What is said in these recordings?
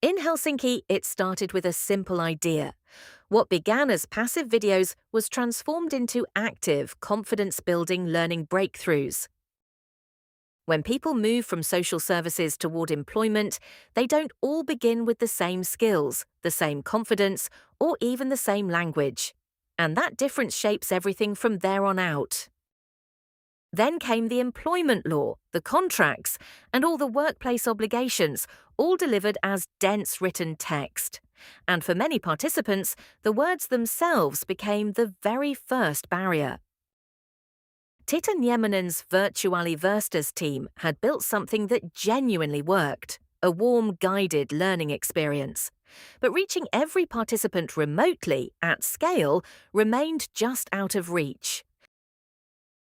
In Helsinki, it started with a simple idea. What began as passive videos was transformed into active, confidence-building learning breakthroughs. When people move from social services toward employment, they don't all begin with the same skills, the same confidence, or even the same language. And that difference shapes everything from there on out. Then came the employment law, the contracts, and all the workplace obligations, all delivered as dense written text. And for many participants, the words themselves became the very first barrier. Tita Niemanen's Virtuaaliverstas team had built something that genuinely worked, a warm, guided learning experience. But reaching every participant remotely, at scale, remained just out of reach.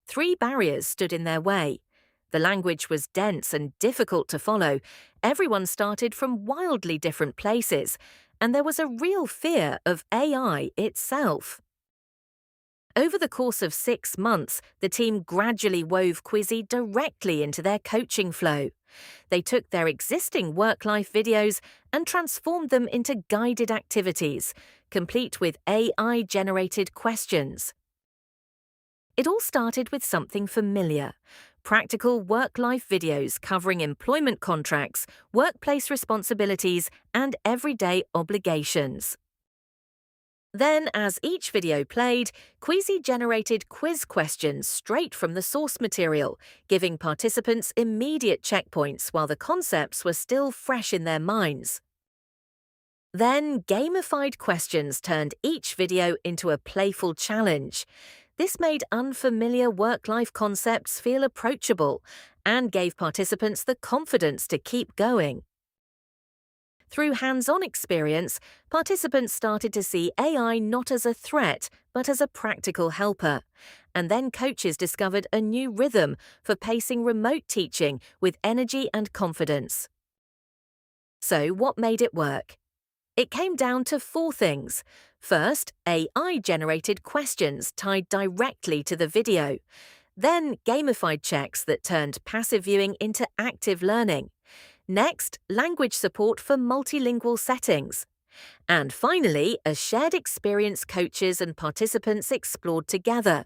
Three barriers stood in their way. The language was dense and difficult to follow. Everyone started from wildly different places, and there was a real fear of AI itself. Over the course of 6 months, the team gradually wove Quizy directly into their coaching flow. They took their existing work-life videos and transformed them into guided activities, complete with AI-generated questions. It all started with something familiar: practical work-life videos covering employment contracts, workplace responsibilities, and everyday obligations. Then, as each video played, Quizy generated quiz questions straight from the source material, giving participants immediate checkpoints while the concepts were still fresh in their minds. Then, gamified questions turned each video into a playful challenge. This made unfamiliar work-life concepts feel approachable and gave participants the confidence to keep going. Through hands-on experience, participants started to see AI not as a threat, but as a practical helper. And then coaches discovered a new rhythm for pacing remote teaching with energy and confidence. So what made it work? It came down to 4 things. First, AI-generated questions tied directly to the video. Then, gamified checks that turned passive viewing into active learning. Next, language support for multilingual settings. And finally, a shared experience coaches and participants explored together.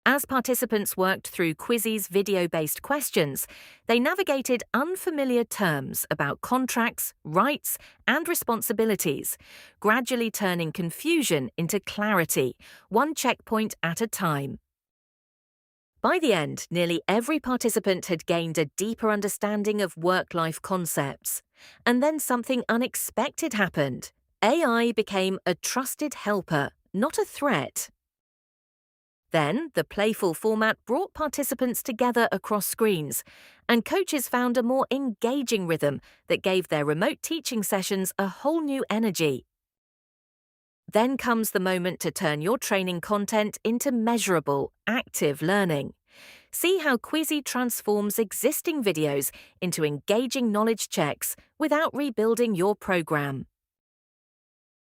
As participants worked through Quizy's video-based questions, they navigated unfamiliar terms about contracts, rights, and responsibilities, gradually turning confusion into clarity, one checkpoint at a time. By the end, nearly every participant had gained a deeper understanding of work-life concepts. And then something unexpected happened. AI became a trusted helper, not a threat. Then, the playful format brought participants together across screens, and coaches found a more engaging rhythm that gave their remote teaching sessions a whole new energy. Then comes the moment to turn your training content into measurable, active learning. See how Quizy transforms existing videos into engaging knowledge checks without rebuilding your program.